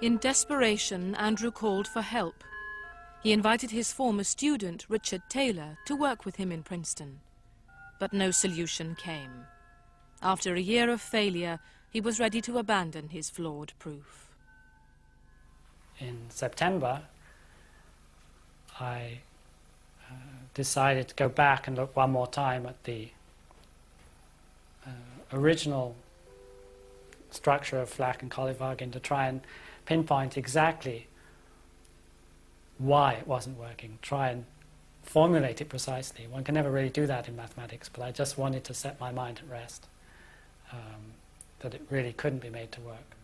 In desperation, Andrew called for help. He invited his former student, Richard Taylor, to work with him in Princeton. But no solution came. After a year of failure, he was ready to abandon his flawed proof. In September, I decided to go back and look one more time at the original structure of Flach and Kolyvagin to try and pinpoint exactly why it wasn't working, try and formulate it precisely. One can never really do that in mathematics, but I just wanted to set my mind at rest, that it really couldn't be made to work.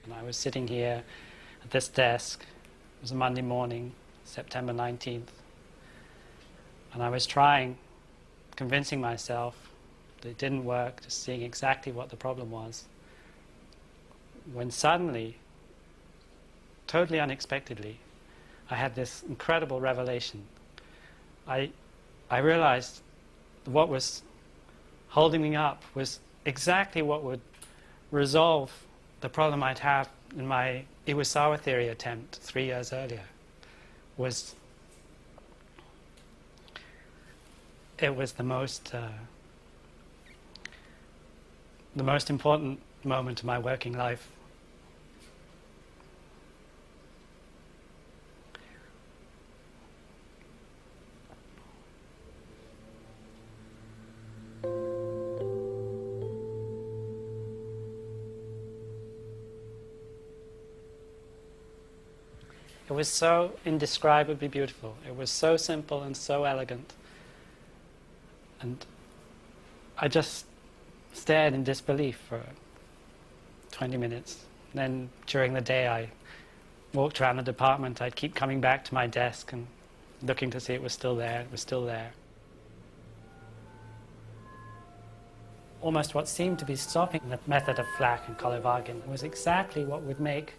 And I was sitting here at this desk. It was a Monday morning, September 19th, and I was convincing myself that it didn't work, just seeing exactly what the problem was, when suddenly, totally unexpectedly, I had this incredible revelation. I realized what was holding me up was exactly what would resolve the problem I'd had in my Iwasawa theory attempt 3 years earlier. It was the most important moment of my working life. It was so indescribably beautiful. It was so simple and so elegant. And I just stared in disbelief for 20 minutes. And then during the day I walked around the department. I'd keep coming back to my desk and looking to see it was still there. It was still there. Almost what seemed to be stopping the method of Flach and Kolyvagin was exactly what would make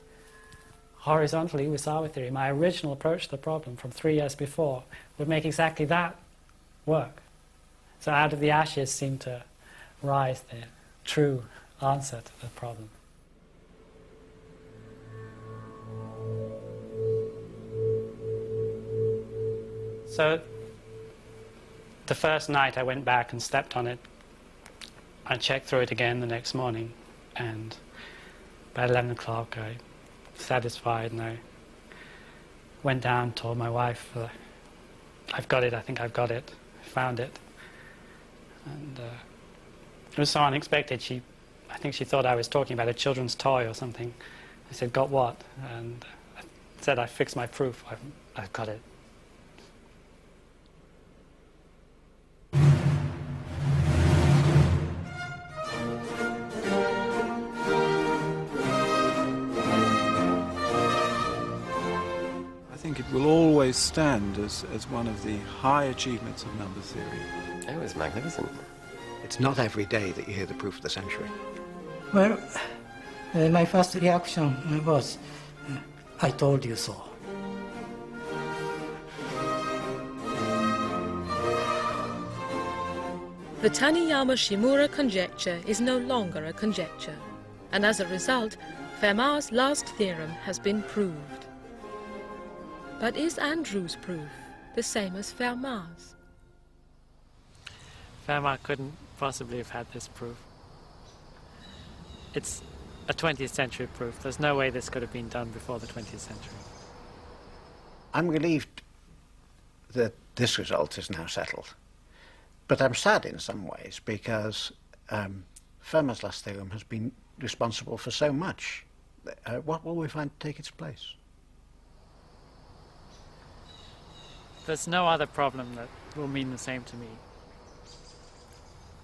horizontal Iwasawa theory, my original approach to the problem from 3 years before, would make exactly that work. So out of the ashes seemed to rise the true answer to the problem. So the first night I went back and slept on it. I checked through it again the next morning, and by 11 o'clock I satisfied, and I went down, told my wife, I've got it, I think I've got it, I found it. And it was so unexpected. I think she thought I was talking about a children's toy or something. I said, got what? And I said, I fixed my proof, I've got it. I think it will always stand as one of the high achievements of number theory. It was magnificent. It's not every day that you hear the proof of the century. Well, my first reaction was, I told you so. The Taniyama-Shimura conjecture is no longer a conjecture, and as a result, Fermat's last theorem has been proved. But is Andrew's proof the same as Fermat's? Fermat couldn't possibly have had this proof. It's a 20th century proof. There's no way this could have been done before the 20th century. I'm relieved that this result is now settled. But I'm sad in some ways because Fermat's last theorem has been responsible for so much. What will we find to take its place? There's no other problem that will mean the same to me.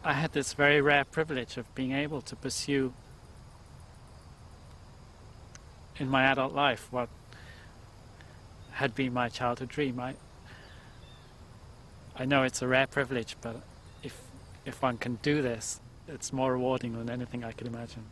I had this very rare privilege of being able to pursue in my adult life what had been my childhood dream. I know it's a rare privilege, but if one can do this, it's more rewarding than anything I could imagine.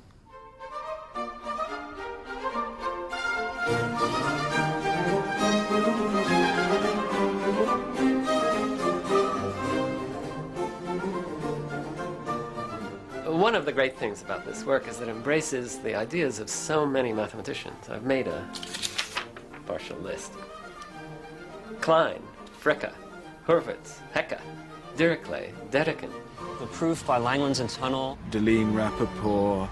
One of the great things about this work is that it embraces the ideas of so many mathematicians. I've made a partial list. Klein, Fricke, Hurwitz, Hecke, Dirichlet, Dedekind. The proof by Langlands and Tunnel. Deline, Rappaport,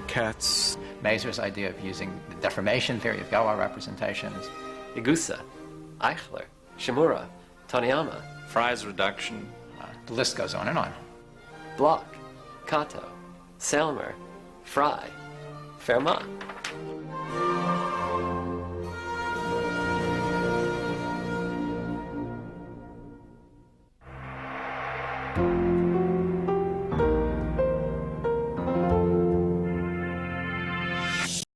Katz. Mazur's idea of using the deformation theory of Galois representations. Igusa, Eichler, Shimura, Taniyama. Fry's reduction. The list goes on and on. Bloch, Kato, Selmer, Fry, Fermat.